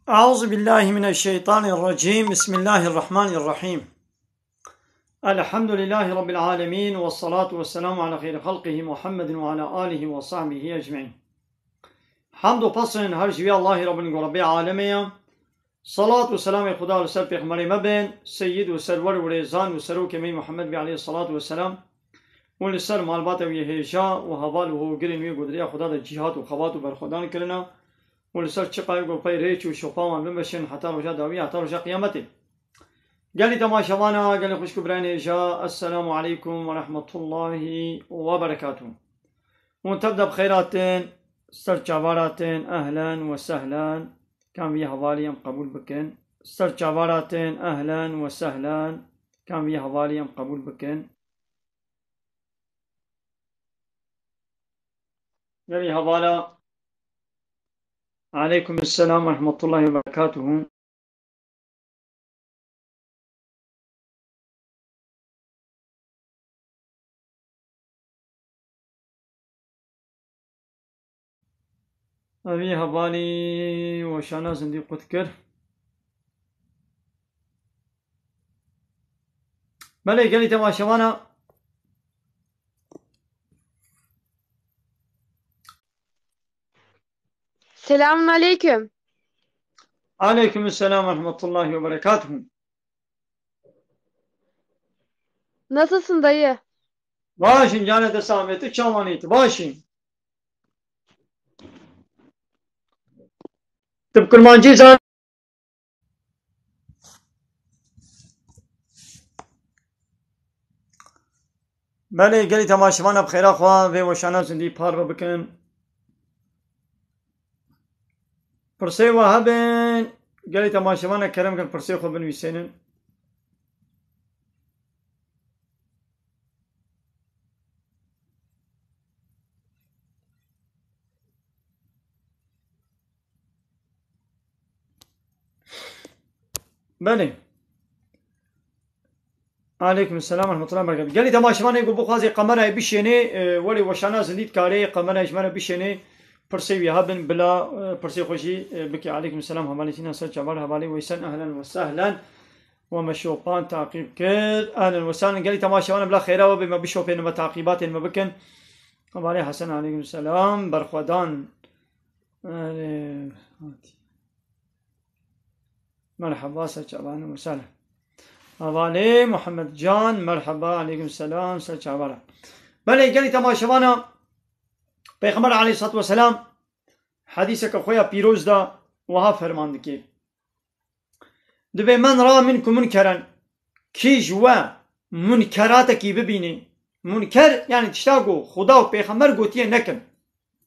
أعوذ بالله من الشيطان الرجيم. بسم الله الرحمن الرحيم. الحمد لله رب العالمين، والصلاة والسلام على خير خلقه محمد وعلى آله وصحبه أجمعين. حمد و پسند هر جوی الله رب رب العالمين. صلاة و سلام خدا و سر پیغمبر مبین سید و سرور و ریزان و سروک می محمد بی علیه الصلاة والسلام و لسر معلومات و هیجا و حوال و گرین و گدریا خدا در جهاد و خوات و برخودان کرنا ولسر چقای گوپای ریچ و شوپاوان بمشن حتی رجا داوی حتی رجا قیامته. قالي تماشوانا قالي خوشكو براني جا السلام عليكم ورحمة الله وبركاته. ونتبدأ بخيراتين سرچاواراتين أهلا وسهلا. كان في حواليهم قبول بكن سرچاواراتين أهلا وسهلا. كان في حواليهم قبول بكن قالي حوالا عليكم السلام ورحمة الله وبركاته. أبي حوالي وشانا زندي قتكر بله. قالي تماشوانا Selamun aleyküm. عليكم السلام ورحمة الله وبركاته. Nasılsın dayı? باشين جانا دسامتي شامانيت باشين طب كرمانجي زان بله. قالي تماشوانا بخير أخوة في وشانا زندي بار بكن برسي وهبن. قالي تماشوانا كرم كان برسي خو بنويسينن بله. عليكم السلام ورحمة الله وبركاته. قالي تماشوانا يقول بخوازي قمرة بشيني ولي وشانا زندي كاري قمرة إجمانا بشيني برسي وهبن بلا برسي خوشي بكي. عليكم السلام حوالي سينا سر جبار حوالي ويسن أهلا وسهلا ومشوقان تعقيب كل أهلا وسهلا. قالي تماشوانا بلا خيرا وبما بشوفين وتعقيبات ما بكن حوالي حسن. عليكم السلام برخودان مرحبا سر جبار وسهلا. حوالي محمد جان مرحبا. عليكم السلام سر جبار. بله. قالي تماشوانا پیغمبر علیه الصلاة والسلام حدیث که خویا پیروز دا وها فرماند که دبی من را منکم منکرن کیج و منکرات کی ببینی. منکر یعنی تشتاگو خدا و پیغمبر گوتیه نکن،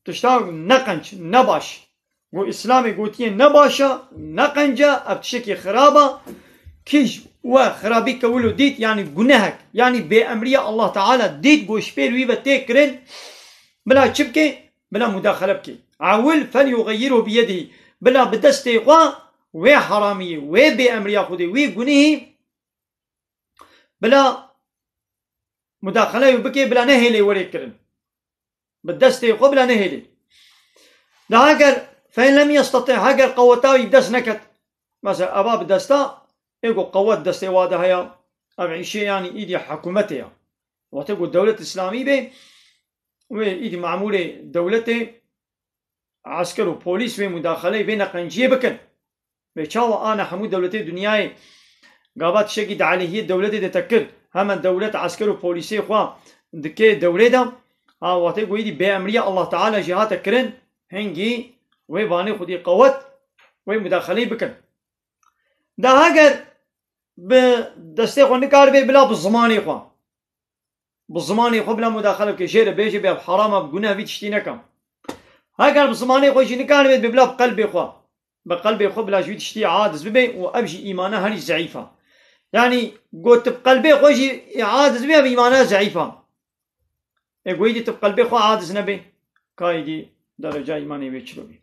تشتاگو نقنج نباش، گو اسلام گوتیه نباشا نقنجا ابتشکی خرابا کیج و خرابی کولو دید یعنی گناهک یعنی بی امریه الله تعالی دید گوش پیروی و تکرن بلا شبكي بلا مداخلة بكي عول فليغيره بيده بلا بدستي قوا وي حرامي وي بأمر ياخذي وي قنيه بلا مداخلة بكي بلا نهلي وريكرن بدستي قوا بلا نهلي. ده هاجر فإن لم يستطع هاجر قوته يدس نكت مثلا أباب دستا يقول قوات دستي واده هيا أبعي شيء يعني إيدي حكومتها وتقول الدولة الإسلامية به وإيدي معمولة دولته عسكر وبوليس ومداخلة بين قنجية بكن بيشاو أنا حمود دولتي دنياي قابات شقيد عليه دولتي تتكر هم دولة عسكر وبوليسي خوا دكي دولة دا واتي قويدي بأمرية الله تعالى جهات كرن هنجي ويباني خدي قوت ومداخلة بكن. ده هاجر بدستي خوا نكار بلا بالزماني خوا بالزماني خو بلا مداخله بكشيره بيجي باب حرام بجناه في تشتينكم هاكر بالزماني خو شي كان بلا بقلبي خو بقلبي خو بلا جوي تشتي عادز ببي وابجي ايمانه هري ضعيفه يعني قلت بقلبي خو شي عادز بي بايمانه ضعيفه اقويدي بقلبي خو عادز نبي كايدي درجه ايماني بيچلوبي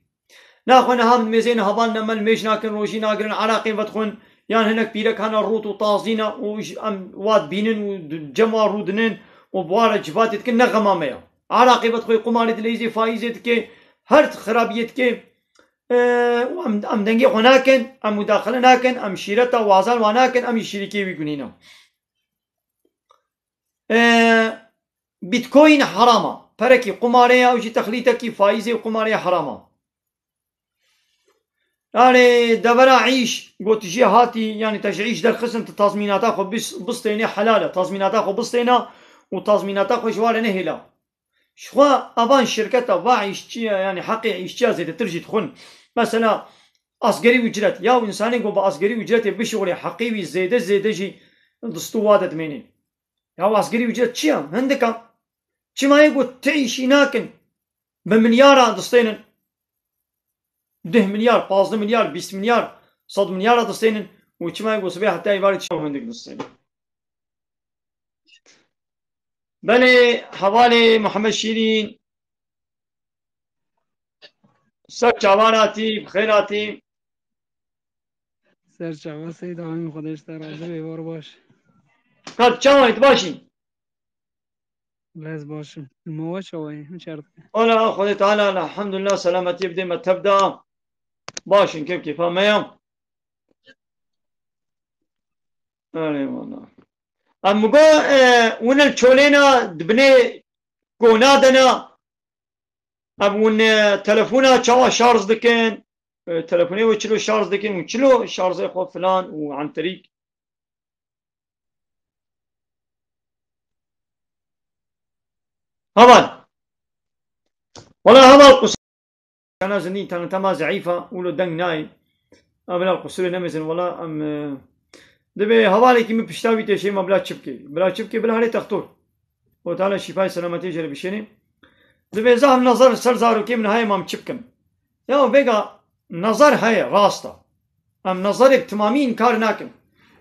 ناخونا هم ميزين هبالنا مل ميش ناكن روشي ناكن عراقي فتخون يعني هناك بيرك هنا الروت وطازينا واد بينن وجمع رودنن وبوارة جبات تك نغمامية عراقي بتخوي قمارة ليزي فايزة تك هر خرابية تك ام دنگی خو ناکن ام مداخله ناکن ام شیرتا وازال واناکن ام شریکی ویگونینا بیتکوین حرامه پرکی قماره او جی تخلیتکی فایزی و قماره حرامه يعني دبرا عيش قلت جي هاتي يعني تجعيش در قسم تضميناتا خو بسطينا حلالة تضميناتا خو بسطينا وتضميناتا خو جوار نهلا شخوا أبان شركة واعيش يعني حقي عيش زي ترجي تخون مثلا أصغري وجرات يا إنساني قو بأصغري وجرات بشغل حقيوي زيادة جي دستوادة مني يا أصغري وجرات چيا هندك چما يقول تعيش هناكن بمليار دستينن 10 milyar, 15 milyar, 20 milyar, 100 milyar دستينن وچما يقول صبيح حتى يبارد شو هندك دستينن بلي حوالي محمد شيرين سر چاواناتی بخیراتی سرچاوا سید آقای خودش در حاضر بیوار باش کار چاوانیت باشین لز باشم مواد شوایی چرت ولا خدا تعالى الحمد لله سلامتي بدي ما تبدا باشين كيف فهميهم اي والله ام جو ون الشولينا دبني قونادنا ابون تلفونا چوا شارز دكن تلفوني وچلو شارز دكن وچلو شارز خو فلان وعن طريق هبل والله هبل قصة انا زنين تما ضعيفه ولو دنگ ناي ابلا القصور نمزن والله ام دبي هوالي كي مبشتاوي تشي ما بلا تشبكي بلا هري تختور وتعالى شفاء سلامتي جل بشيني دبي زهم نظر سر زارو كي من هاي ما مچبكن يا بيغا نظر هاي راستا ام نظرك تمامي انكار ناكن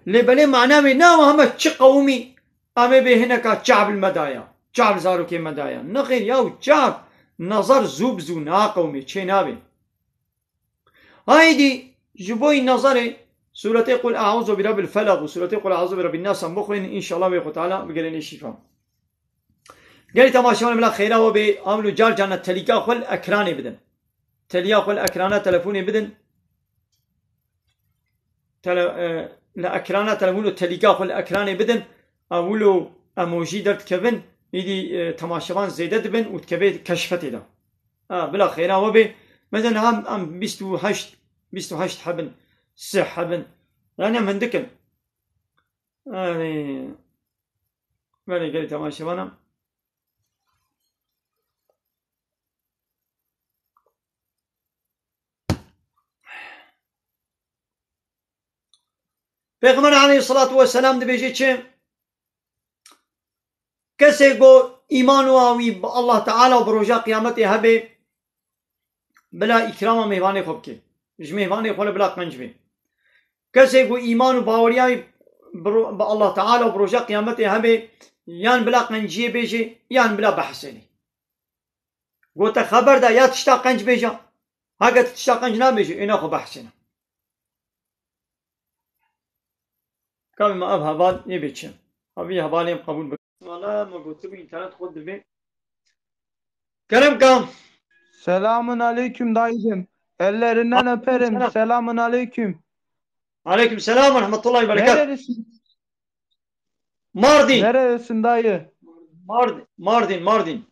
لبلي معناه نا هم تش قومي امي به هناك شعب المدايا شعب زارو كي مدايا نخير يا شعب نظر زوب زو نا قومي چه نابي هايدي جبوي نظري سورة قل أعوذ برب الفلق وسورة قل أعوذ برب الناس مخرين إن شاء الله ويقول تعالى بقرين الشفاء قال تماشون ملا خيرا وبي عملوا جار جانا تليكا خل أكراني بدن تليا خل أكرانا تلفوني بدن لا أكرانا تلفونو تليكا خل أكراني بدن أولو أموجي درت كبن يدي تماشوان زيدت بن وتكبي كشفتي دا بلا خيرا وبي مثلا هم 28 حبن 6 حبن يعني من دكن يعني مالي قال تماشي وانا پیغمبر علیه الصلاة والسلام ده بيجي چه کسی گو ایمان و آوی با الله تعالی و بروجا قیامت هبه بلا اکرام مهوانه خوب که اش مهوانه خوله بلا قنج بی کسی گو ایمان و باوریای با الله تعالی و بروجا قیامت هبه یان بلا قنجیه بیجه یان بلا بحثنی گو تا خبر ده یا تشتا قنج بیجه هاگه تشتا قنج نبیجه اینا خو بحثنه کامی ما اب حوال نبیچه ابی حوالیم قبول بکن والله ما قلت له internet خود به Kerem kam. Selamun aleyküm dayıcım. Ellerinden öperim. Selamun aleyküm. Aleyküm selam ve rahmetullahi ve berekat. Nerelisin? Mardin. Nerelisin dayı? Mardin.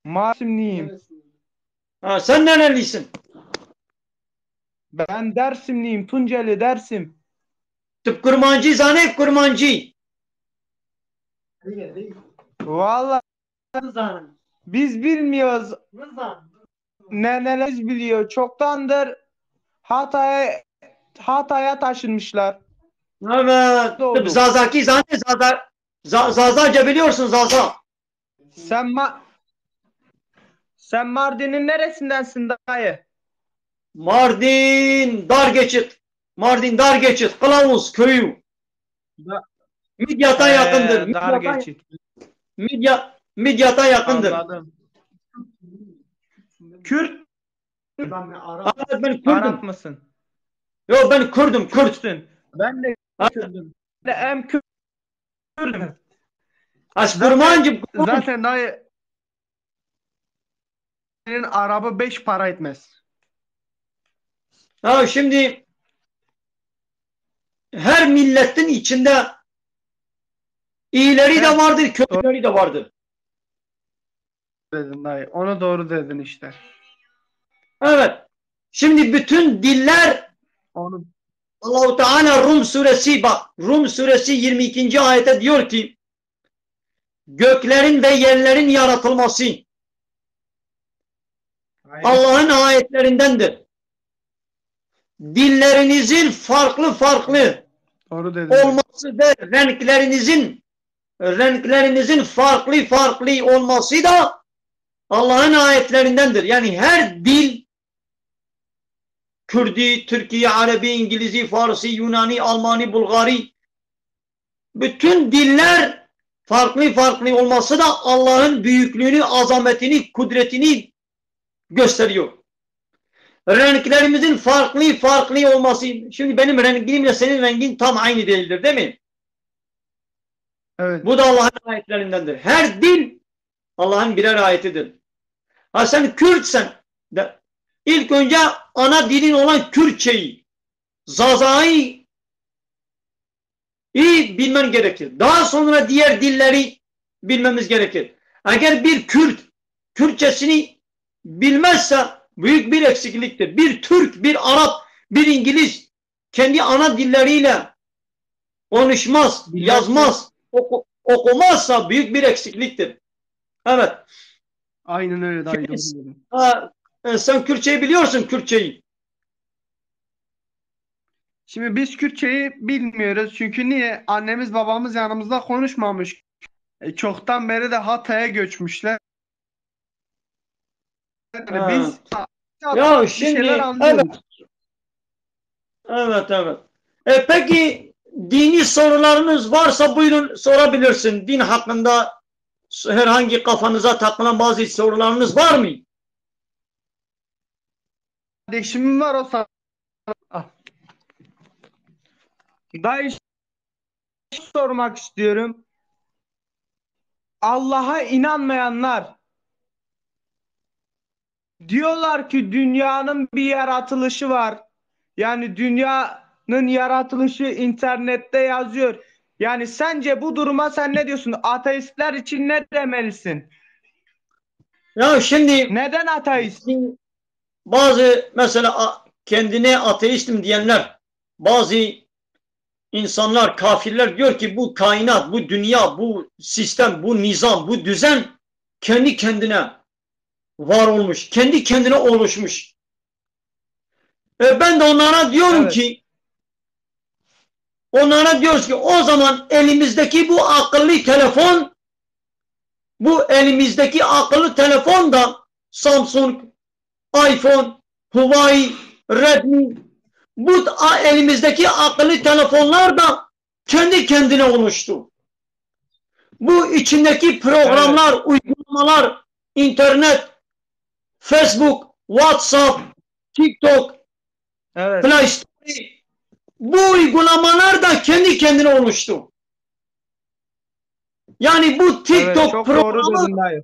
Mersinliyim. Ha, sen nerelisin? Ben Dersimliyim. Tunceli Dersim. Tıp kurmancı zane kurmancı. Vallahi biz bilmiyoruz. Neneler biliyor. Çoktandır Hatay'a taşınmışlar. Evet. Doğru. Tıp zazaki zane Zazaca biliyorsun Zaza. Sen Mardin'in neresindensin dayı? Mardin Dargeçit. Kılavuz köyü. Midyat'a yakındır. Dargeçit. Midyat'a yakındır. Anladım. Kürt. Evet, ben Kürdüm. Arap mısın? Yok ben Kürdüm. Kürtsün. Ben de Kürt'üm. Hem Kürt'üm. Kurmancı. Zaten dayı araba 5 para etmez. Ya şimdi her milletin içinde iyileri de Heh, vardır, kötüleri de vardır. dedin dayı. Onu doğru dedin işte. Evet. Şimdi bütün diller Onu Allahu Teala Rum suresi, bak Rum suresi 22. ayete diyor ki göklerin ve yerlerin yaratılması Allah'ın ayetlerindendir. Dillerinizin farklı farklı doğru dedin dayı. olması ve renklerinizin farklı farklı olması da Allah'ın ayetlerindendir. Yani her dil, Kürdi, Türkiye, Arabi, İngilizi, Farsi, Yunani, Almani, Bulgari, bütün diller farklı farklı olması da Allah'ın büyüklüğünü, azametini, kudretini gösteriyor. Renklerimizin farklı farklı olması, şimdi benim rengimle senin rengin tam aynı değildir, değil mi? Evet. Bu da Allah'ın ayetlerindendir. Her dil Allah'ın birer ayetidir. Ha sen Kürtsen de ilk önce ana dilin olan Kürtçeyi, Zaza'yı iyi bilmen gerekir. Daha sonra diğer dilleri bilmemiz gerekir. Eğer bir Kürt Kürtçesini bilmezse büyük bir eksikliktir. Bir Türk, bir Arap, bir İngiliz kendi ana dilleriyle konuşmaz, yazmaz, okumazsa büyük bir eksikliktir. Evet. Aynen öyle dayı. Doğru dedin. Sen Kürtçeyi biliyorsun, Kürtçeyi. Şimdi biz Kürtçeyi bilmiyoruz. Çünkü niye? Annemiz babamız yanımızda konuşmamış. Çoktan beri de Hatay'a göçmüşler. Yani Ha. biz Ya bir şimdi şeyler anlıyoruz. evet. Peki dini sorularınız varsa buyurun sorabilirsin. Din hakkında herhangi kafanıza takılan bazı sorularınız var mı? Kardeşimin var o sana. Ah. Dayı sormak istiyorum. Allah'a inanmayanlar diyorlar ki dünyanın bir yaratılışı var. Yani dünyanın yaratılışı internette yazıyor. Yani sence bu duruma sen ne diyorsun? Ateistler için ne demelisin? Ya şimdi Neden ateist? bazı mesela kendine ateistim diyenler, bazı insanlar, kafirler diyor ki bu kainat, bu dünya, bu sistem, bu nizam, bu düzen kendi kendine var olmuş, kendi kendine oluşmuş. Ben de onlara diyorum Evet. ki, onlara diyoruz ki o zaman elimizdeki bu akıllı telefon, bu elimizdeki akıllı telefon da Samsung, iPhone, Huawei, Redmi, bu elimizdeki akıllı telefonlar da kendi kendine oluştu. Bu içindeki programlar, uygulamalar, internet, Facebook, WhatsApp, TikTok, Evet. Play Store, bu uygulamalar da kendi kendine oluştu. Yani bu Evet, TikTok çok doğru programı, dedin dayı.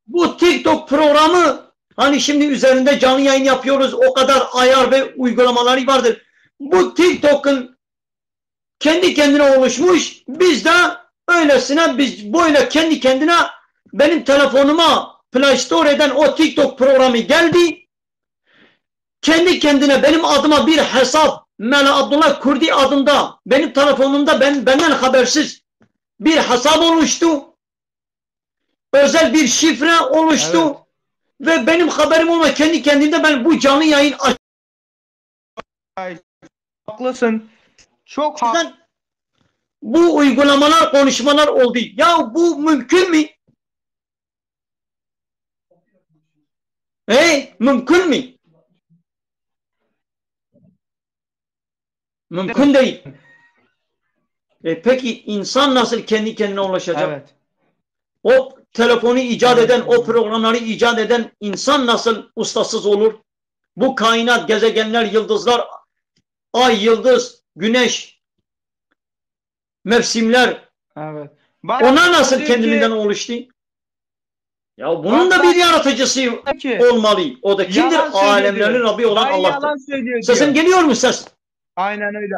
bu TikTok programı hani şimdi üzerinde canlı yayın yapıyoruz, o kadar ayar ve uygulamaları vardır. Bu TikTok'un kendi kendine oluşmuş. Biz de öylesine biz böyle kendi kendine benim telefonuma Play Store'den o TikTok programı geldi. Kendi kendine benim adıma bir hesap Mela Abdullah Kurdi adında benim telefonumda benden habersiz bir hesap oluştu. Özel bir şifre oluştu. Evet. Ve benim haberim olmadan kendi kendimde ben bu canlı yayın Haklısın. Çok açtım. Bu uygulamalar, konuşmalar oldu. Ya bu mümkün mü? Mümkün mü? Mümkün değil. Peki insan nasıl kendi kendine ulaşacak? Evet. O telefonu icat eden, o programları icat eden insan nasıl ustasız olur? Bu kainat, gezegenler, yıldızlar, ay, yıldız, güneş, mevsimler, Evet. ona nasıl diyor kendiliğinden ki, oluştu? Ya bunun da bir yaratıcısı Peki. olmalı. O da kimdir? Yalan söylüyor Alemlerin diyor. Rabbi olan Dayı yalan Allah'tır. söylüyor Sesim diyor. geliyor mu ses? Aynen öyle.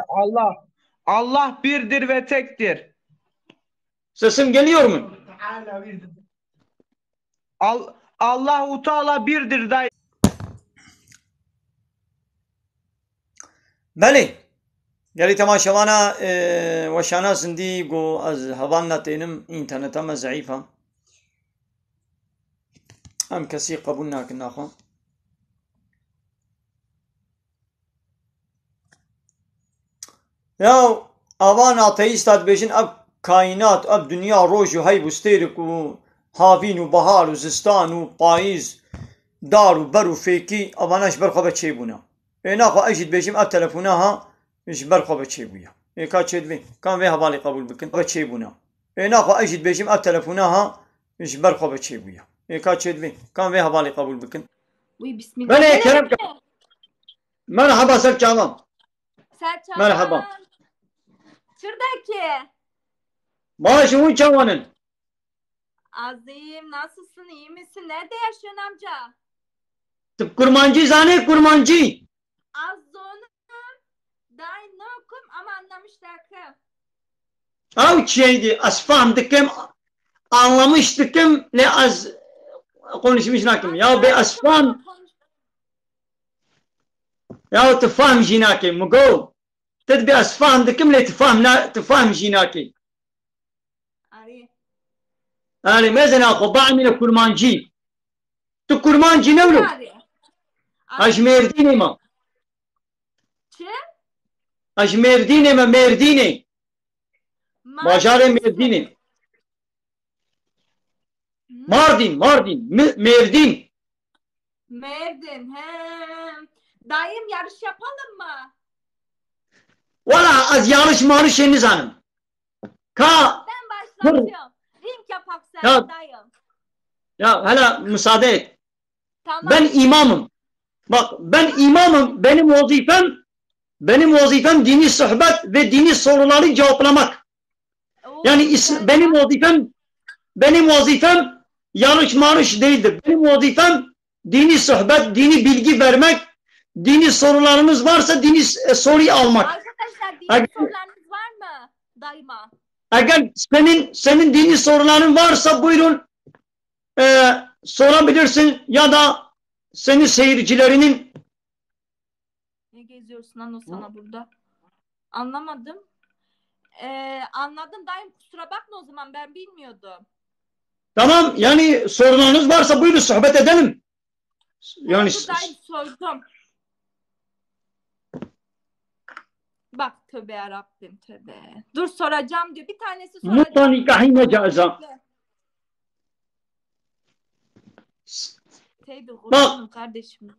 Allah birdir ve tektir. Sesim geliyor mu? Allahu Teala birdir dayı. بله گلی تماشاوانا وشانا سندی گو از هوان نتینم اینترنت هم ضعیفه هم کسی قبول نکن نخوا یا آوان آتئیستات بیشن اب کائنات اب دنیا روش و هی بستیرک و هاوین و بهار و زستان و پاییز دار و بر و فیکی آواناش برخواه چه بونا اینا خو اجید بیشم اب تلفونه ها ايش برخو بچي بويا اي كاتشد بي كان فيها بالي قبول بكن بچي بونا اي ناخو اجد بيجم اب تلفونها ايش برخو بچي بويا اي كاتشد بي كان فيها بالي قبول بكن وي بسم الله. بله كرم مرحبا سرچاوان Serçavan. مرحبا Çırdaki. باش وين چاوانن Azim nasılsın, iyi misin? Nerede yaşıyorsun amca? تب kurmancı zane kurmancı Az onu daim ne okum ama anlamışlar ki. او şeydi az fahmdıkım anlamıştıkım ne az konuşmuş nakim ya be az fahm ya tefahim jinakim مقول تدبي از فهمدكم لا تفهم جيناكي Ari. يعني مثلا اخو بعمل كرمانجي تو كرمانجي نولو Ari. اجمرديني ما Çi? اجمرديني ما مرديني باجار مرديني ماردين مردين Merdin. He. Dayım yarış yapalım mı? ولا از yarış marış henüz hanım ka Ben başlatıyorum. Ring yapak sen Ya. dayım. ya hala müsaade et Tamam. ben imamım bak ben imamım benim vazifem dini sohbet ve dini soruları cevaplamak Oo, yani güzel. benim vazifem yarış marış değildir. Benim vazifem dini sohbet, dini bilgi vermek, dini sorularınız varsa dini soruyu almak. Arkadaşlar dini Eğer- sorularınız var mı? Dayıma. Eğer senin dini soruların varsa buyurun sorabilirsin ya da senin seyircilerinin Ne geziyorsun lan o sana burada? Anlamadım. Anladım dayım, kusura bakma o zaman, ben bilmiyordum. tamam yani sorularınız varsa buyurun sohbet edelim. Yani Dur dayım, sordum. Bak tövbe yarabbim tövbe. Dur soracağım diyor. Bir tanesi soracağım. mutlu nikahine caiza. Teybi kurbanım kardeşim.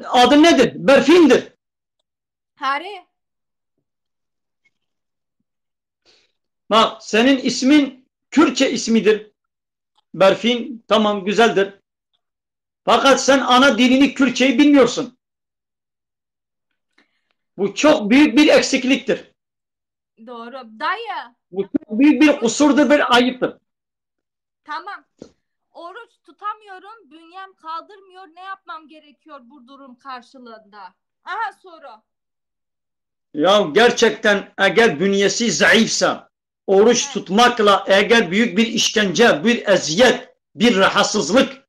Adı nedir? Berfin'dir. Hari. Bak senin ismin Kürtçe ismidir. Berfin tamam güzeldir. Fakat sen ana dilini Kürtçeyi bilmiyorsun. Bu çok büyük bir eksikliktir. Doğru. Dayı. Bu çok büyük bir kusurdur, bir ayıptır. Tamam. Oruç tutamıyorum. Bünyem kaldırmıyor. Ne yapmam gerekiyor bu durum karşılığında? Aha soru. Ya gerçekten eğer bünyesi zayıfsa, oruç tutmakla eğer büyük bir işkence, bir eziyet, bir rahatsızlık,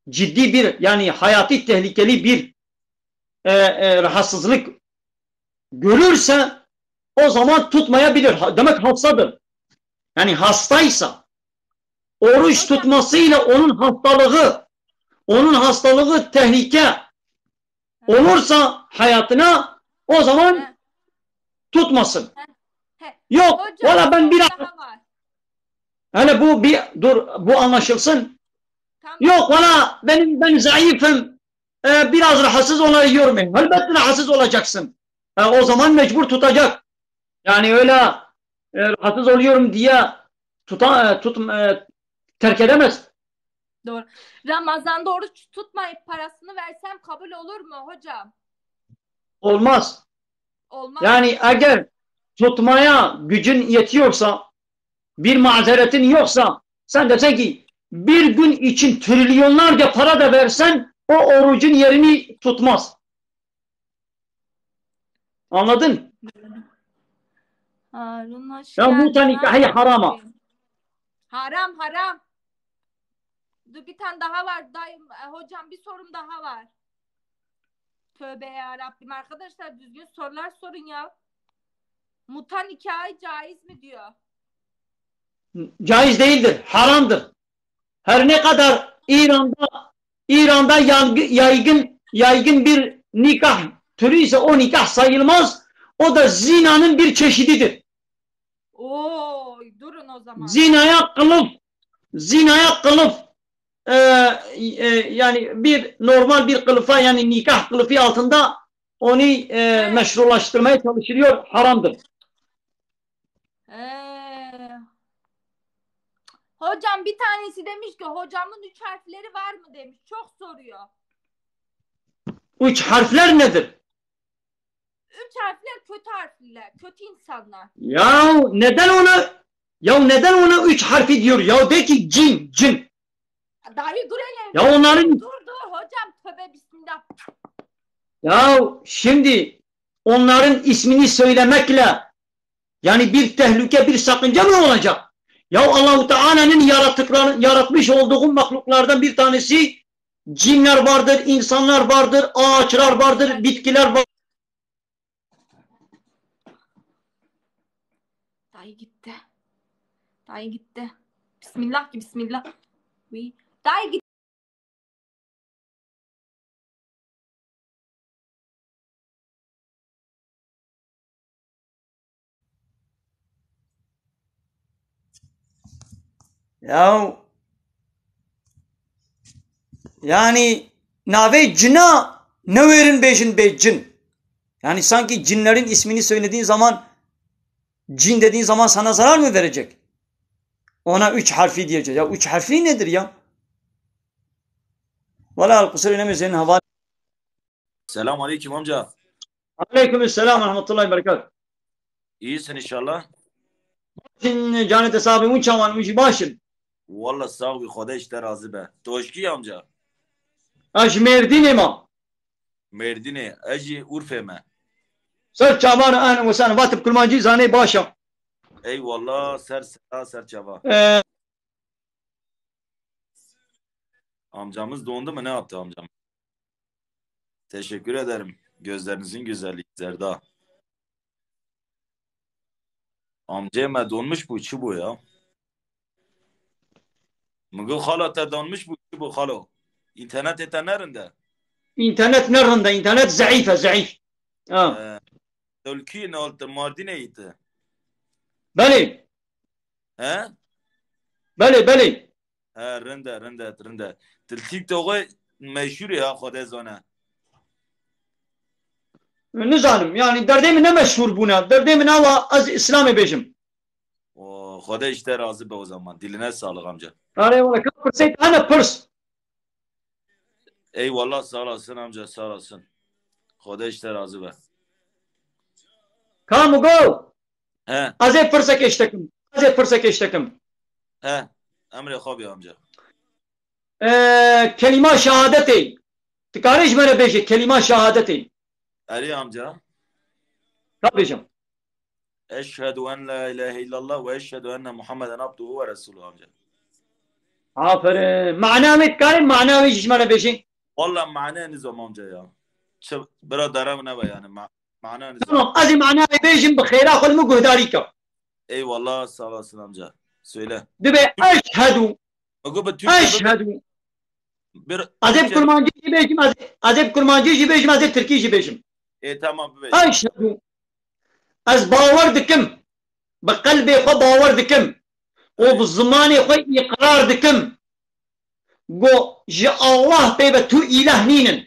ciddi bir yani hayati tehlikeli bir rahatsızlık görürse o zaman tutmayabilir. Demek hastadır. Yani hastaysa oruç tutmasıyla onun hastalığı tehlike olursa hayatına o zaman tutmasın. Yok. Hocam, Valla ben biraz daha var. hele bu anlaşılsın. Tamam. Yok valla ben zayıfım. Biraz rahatsız oluyorum. Elbette rahatsız olacaksın. O zaman mecbur tutacak. Yani öyle rahatsız oluyorum diye terk edemez. Doğru. Ramazan'da oruç tutmayıp parasını versem kabul olur mu hocam? Olmaz. Olmaz. Yani eğer tutmaya gücün yetiyorsa bir mazeretin yoksa sen desen ki bir gün için trilyonlarca para da versen o orucun yerini tutmaz. Anladın? Harun hoş Ya geldin. muta nikahı harama. Haram haram. Dur bir tane daha var dayım. Hocam bir sorum daha var. Tövbe ya Rabbim. Arkadaşlar düzgün sorular sorun ya. Muta nikahı caiz mi diyor. Caiz değildir, haramdır. Her ne kadar İran'da yaygın bir nikah türü ise o nikah sayılmaz. O da zinanın bir çeşididir. Oy durun o zaman. Zinaya kılıf yani bir normal bir kılıfa yani nikah kılıfı altında onu meşrulaştırmaya çalışılıyor. Haramdır. Hocam bir tanesi demiş ki hocamın 3 harfleri var mı demiş. Çok soruyor. 3 harfler nedir? 3 harfler kötü harfler. Kötü insanlar. Ya neden ona 3 harfi diyor? Ya de ki cin. Dayı dur hele. Ya onların Dur hocam tövbe bismillah. ya şimdi onların ismini söylemekle yani bir tehlike, bir sakınca mı olacak? Ya Allah-u Teala'nın yaratmış olduğu mahluklardan bir tanesi cinler vardır, insanlar vardır, ağaçlar vardır, bitkiler vardır. Dayı gitti. Bismillah ki bismillah. Dayı gitti. Ya yani nave cina ne verin beşin be cin. Yani sanki cinlerin ismini söylediğin zaman cin dediğin zaman sana zarar mı verecek? Ona 3 harfi diyeceğiz. Ya 3 harfi nedir ya? Valla kusura bakma senin hava. Selamun aleyküm amca. Aleykümselam ve rahmetullahi berekat. İyisin inşallah. Şimdi canet hesabı uçaman uçu başın. Valla sağ ol, Khoda işte razı be. Toşki amca. Aş merdine ma. Merdine, eji Urfe me. Sır çabanı an ve sen vatıp kulmancı zane başım. Eyvallah, ser çava. Amcamız dondu mu, ne yaptı amcam? Teşekkür ederim. Gözlerinizin güzelliği Zerda. Amcama donmuş bu içi bu ya. Mıgıl halata donmuş bu içi bu halo. İnternet eten nerede? İnternet nerede? İnternet zayıf. Türkiye ne oldu? Mardin'e gitti. Beli. He? Beli. He, rinde. TikTok'u meşhur ya Khoda zona. Ne zalim yani derdemi ne meşhur buna? Derdemi ne var az İslam'ı bejim. O Khoda işte razı be o zaman. Diline sağlık amca. Eyvallah. Kapırsayt ana pırs. Eyvallah sağ olasın amca, sağ olasın. Khoda işte razı be. Kamu go. He. Azep pırsa keştekim. He. Emre Khobi amca. Kelime şehadeti. Tıkarış bana beşi kelime şehadeti. Ali amca. Tabii canım. Eşhedü en la ilahe illallah ve eşhedü enne Muhammeden abduhu ve resulü amca. Aferin. Manavit karim manavi şişmana beşi. Vallahi mana nizam amca ya. Biraderim ne be yani. Mana nizam. Tamam. Azim manavi beşim bkhira kulmu guhdari ka. Eyvallah sağ olasın amca. Söyle. Dibe eşhedü. Eşhedü. Azep kurmancı beşim. Azep kurmancı beşim. Azep Türkiye beşim. Tamam be. Eşhedü. Az باور دکم بقلبي خو باور دکم وبالزماني خو اقرار دکم قو جي الله بيبا تو اله نينن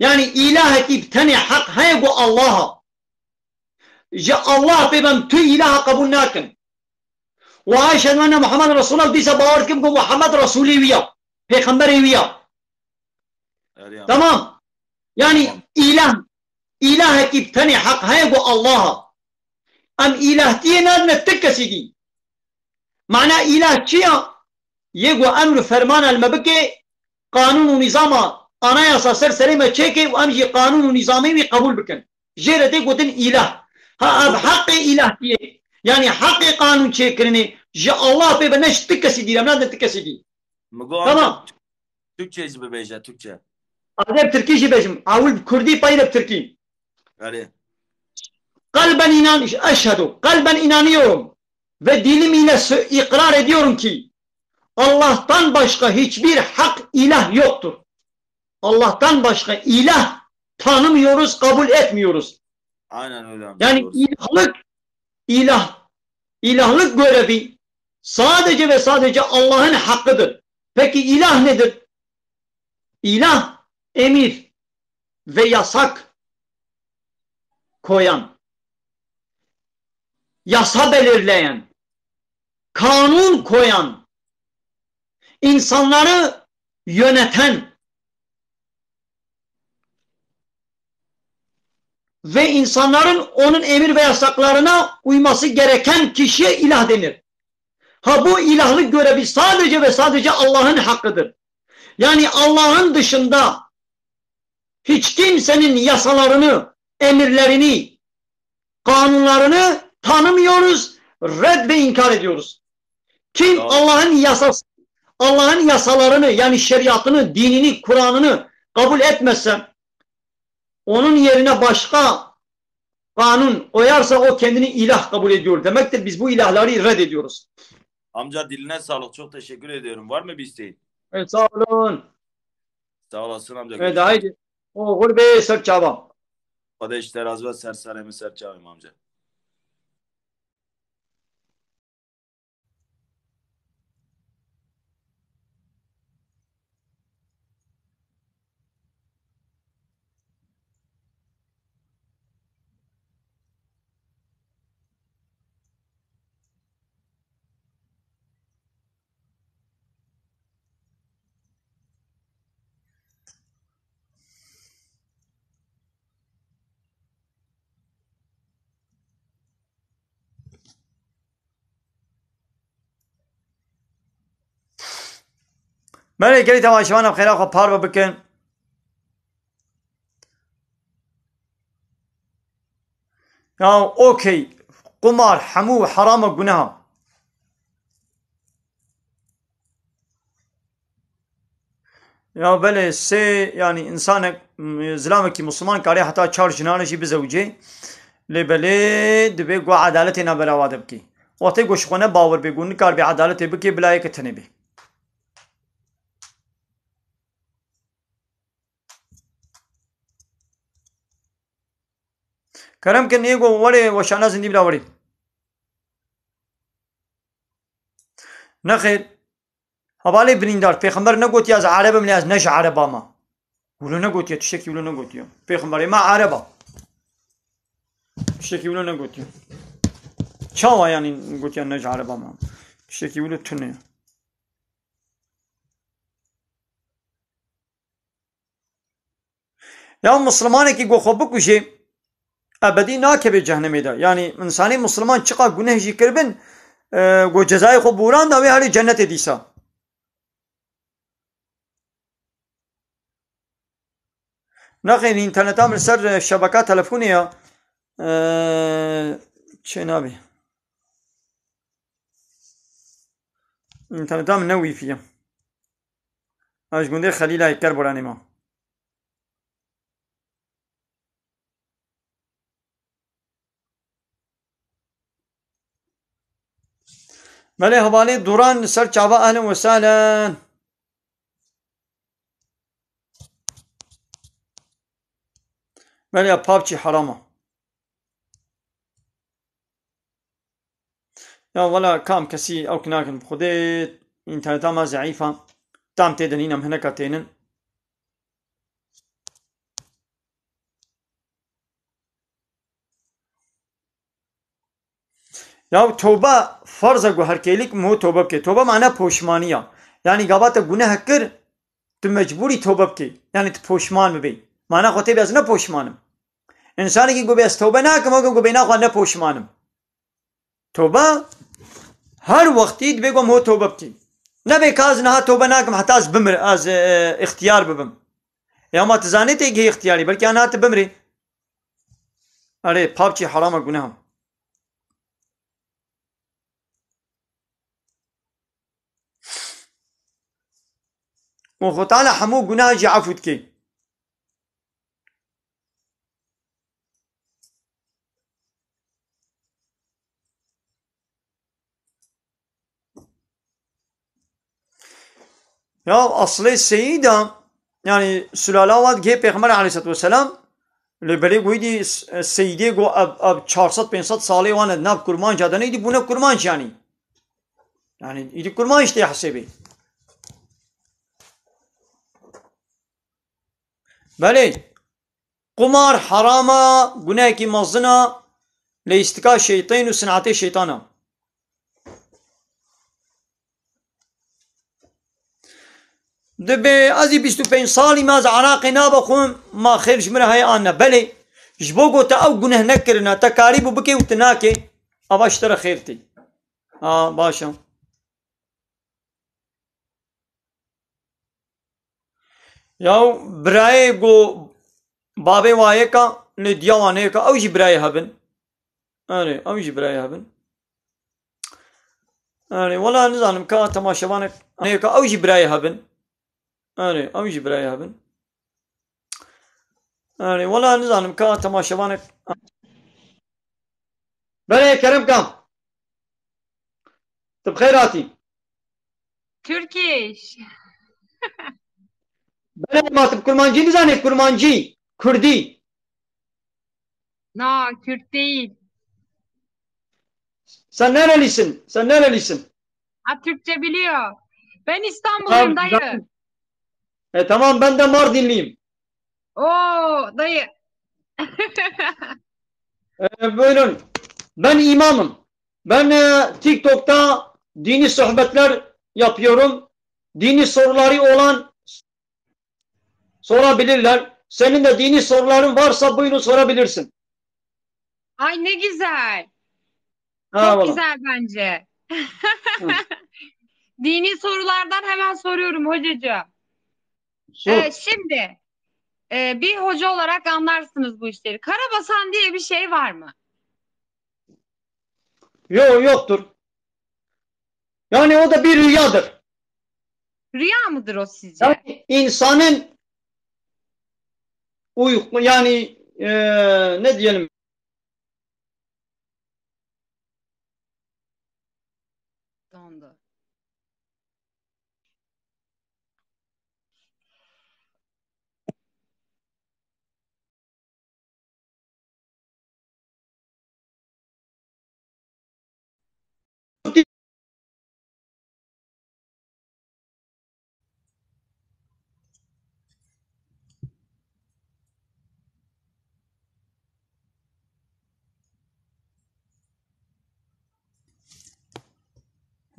يعني الهك بتني حق هاي قو الله جي الله بيبا تو اله قبول ناكن واشهد ان محمد رسول الله ديسا باور دکم قو محمد رسولي ويا پیغمبري ويا تمام يعني إلهك بتني حق هاي قو الله أم إله تينا نتكسيدي معنى إله چيا يقو أمر فرمان المبكي قانون ونظام أنا يساسر سليمة چيكي وأمجي قانون ونظامي قبول بكن جيرة دي قدن إله ها أب حق إله تيه يعني حق قانون چيكرني جا الله بي بنش تكسي دي لمنا تكسي دي tamam. Türkçe mi beyce Türkçe? Adep Türkçe bejim. Avul Kurdi paylıp Türkçe. Yani. Kalben inan, eşhedü. Kalben inanıyorum. Ve dilim ile ikrar ediyorum ki Allah'tan başka hiçbir hak ilah yoktur. Allah'tan başka ilah tanımıyoruz, kabul etmiyoruz. Aynen öyle. Yani ilahlık görevi sadece ve sadece Allah'ın hakkıdır. Peki ilah nedir? İlah emir ve yasak koyan, yasa belirleyen, kanun koyan, insanları yöneten ve insanların onun emir ve yasaklarına uyması gereken kişiye ilah denir. Ha bu ilahlık görevi sadece ve sadece Allah'ın hakkıdır. Yani Allah'ın dışında hiç kimsenin yasalarını, emirlerini, kanunlarını tanımıyoruz, red ve inkar ediyoruz. Kim Allah'ın yasalarını yani şeriatını, dinini, Kur'an'ını kabul etmezse onun yerine başka kanun koyarsa o kendini ilah kabul ediyor demektir. Biz bu ilahları red ediyoruz. Amca diline sağlık. Çok teşekkür ediyorum. Var mı bir isteğin? Evet sağ olun. Sağ olasın amca. Evet haydi. Oğul bey serçavam. Kardeş teraz ve serseremi serçavim amca. Böyle geri temaşıvanım xeyra parva bikın. Ya okey. Kumar, hamu, harama, günah. Ya böyle yani insan zilame ki Müslüman kare hatta çar jinane jî bizewce le bele dibe go adaletê na berawa dibkî. Wextê ku ji xwe ne bawer bê ku nikar bê edaletê bikê bila yekê tenê bê. Kerem kin ego were weşana zindî bila werê. Nexêr hevalê birîndar pêxember negotiye ez Erebim lê ez ne ji Ereba me. Wilo negotiye tiştekî wilo negotiye. Pêxemberê me Ereba. Tiştekî wilo negotiye. Çawa yanî gotiye ne ji Ereba me. Tiştekî wilo tune. Ya Müslümanekî got xwe bikuje ebedî nakeve cehennemê de. Yani insanê Müslüman çiqa guneh jî kiribin got cezayê xwe bûran da wê herî cennetê dîsa. Nexêr interneta min ser şebeka telefonê ya çê nabê. İnterneta min ne wîfî ye. Ez ji gundê Xelîlayê ker boranê me. Belê hevalê duran ser çava ehlen ve sahlen. Belê pavçî herama. Ya valla kam kesî ew nakin bi Xwedê interneta me zeyîf e. Tam tê denîn em hineka tênin. Ya tövbe farz e guherkêlik mu tövbe bike. Tövbe mane poşmaniya. Yani gava te guneh kir tu mecburî tövbe bike. Yani tu poşman bibî. Mana xwe tê ez ne poşmanim. İnsanekî gobe ez tövbe nakim o gobe naxwe ne poşmanim. Tövbe هر وقتی دبێ گۆم هۆ تۆبە بکەین نەبێ کاز نەها تۆبە ناکەم حتا ئەس بمر ئەس اختیار ببم ئێمە تزانێت تێگەی اختیاری بەلکە ئەن هاتە بمرێ ئەرێ پاپچی حرامە گوناهم وخۆ تاالە هەموو گوناهێکی عەفو دکەی یا ئەسڵێ سەییدا یعنی سولالا وات گێ پێغەمبەر عەلەیهی سەلاتو وەسەلام لێبەرێ گویدی سەییدێ گۆ 400-500 ساڵێ وانە ناو کورمانجا دەنە ئیدی بوونە کورمانجیانی یعنی ئیدی کورمانج تێ حەسێبێ بەلێ قمار حرامە گوناهێکی مەزنە لە ئیستیکا شەیتین و سنعەتەی شەیتانە دەبێ ئەزی 25 ساڵی ماز عراقی نابەخۆم ما خێر ژمرە هەیە ئانە بەلێ ji bo gota ew guneh nekirine te karî bû bikê û tu nakê ava ji te re xêr tê baş e yaw birayê got bavê wayeka lê diya wan hêka ew jî birayê hebin erê ew jî birayê hebin erê wela nizanim ka temaşevanek hêka ew jî birayê hebin erê ew jî birayê hebin erê wela nizanim ka temaşevanek berê kerem kam tu bixêr hatî Turkish. berê ma tu kurmancî nizanî kurmancî Kurdî No, Kürt değil. sen nerelisin sen nerelisin Ha, Türkçe biliyor. Ben İstanbulluyum dayı. Tamam ben de Mardinliyim Oo dayı. buyurun ben imamım ben TikTok'ta dini sohbetler yapıyorum dini soruları olan sorabilirler senin de dini soruların varsa buyurun sorabilirsin Ay ne güzel. ha, Çok valla. güzel bence. Dini sorulardan hemen soruyorum hocacığım. Sor. Şimdi bir hoca olarak anlarsınız bu işleri. Karabasan diye bir şey var mı? Yok yoktur yani o da bir rüyadır Rüya mıdır o sizce? yani insanın uyku yani ne diyelim Dondu.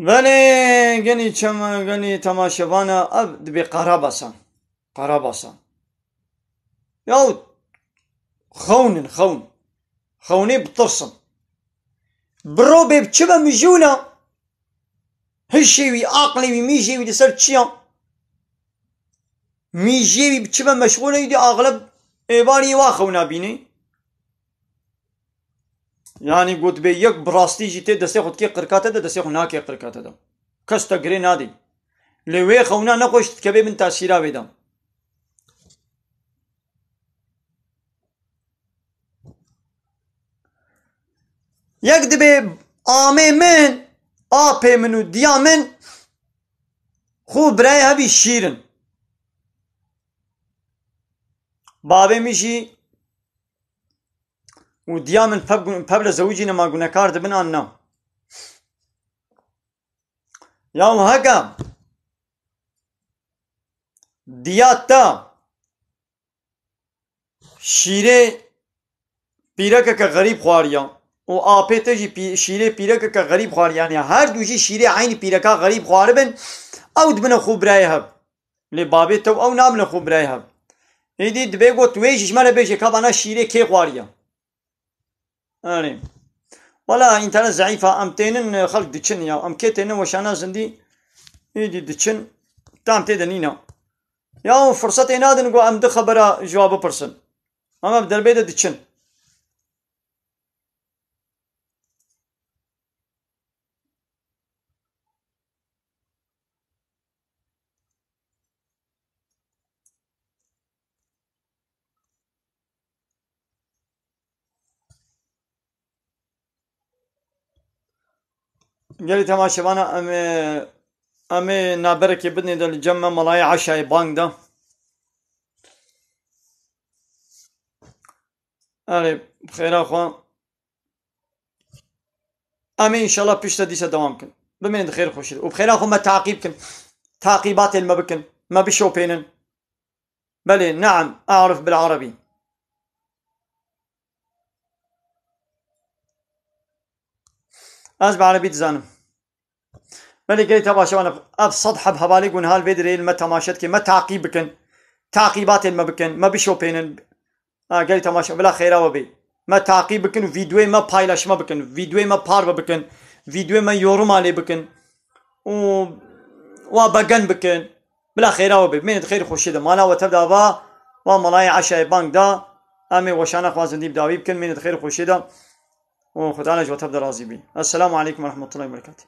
ولی گنی تماشاوانه اب دبی قرا بسان یاو خونی بترسن برو بیب چه مجونا هشیوی عقلی وی میجیوی دی سر چیا میجیوی چه مشغوله دی اغلب ایوانی وا خونا بینی yani got be yek brastî jî tê destê xwe dikê qirkate de destê xwe nakê qirkate de kes te girê nadê lê wê xewna nexweş dikeve bin tasîra wê de yek dibe amê min apê min û diya min xwe birayê hevî şîrin bavê min jî و دیا من پبل زوجی نما گونهکار دبن آن نه یا هکا دیا تا شیره پیرکه که غریب خواریا و آپیته جی شیره پیرکه که غریب خوار یعنی هر دوشی شیره عین پیرکه غریب خوار بن او دبن خوب رای هب لی بابی تو او نامن خوب رای هب ایدی دبی گو تویجش مالا بیجی که بانا شیره که خواریا آره ولا انترنت ضعيفة ام تينن خلق دچن يا ام كيتن وشانا زندي يدي دچن تام تدنينا يا فرصة نادن قو ام خبره جواب برسن اما بدل بيد دچن قالي تماشاوانا ام نابركي بدني دل جمع ملاي عشاء بانك ده أري بخير أخوان أمي إن شاء الله بيشتا ديسا دوام كن بمين خير خوشي وبخير أخو ما تعقيب كن تعقيبات ما بكن ما بشوبينن بلي نعم أعرف بالعربي أزبع عربي تزانم بلي قلت تباشا أنا أبسط حب هبالي قون هالفيدري ما تماشتك ما تعقيب بكن تعقيبات ما بكن ما بشوبينن قلت تماشا بلا خير وبي ما تعقيب بكن فيديو ما بايلاش ما بكن فيديو ما بارو بكن فيديو ما يورم عليه بكن وبقن بكن بلا خير وبي من خير خوشي ده مالا وتبدا با وملاي عشاء بانك دا امي وشانا خوازن دي بداوي بكن من خير خوشي ده وخدانا جو تبدا راضي بي. السلام عليكم ورحمه الله وبركاته.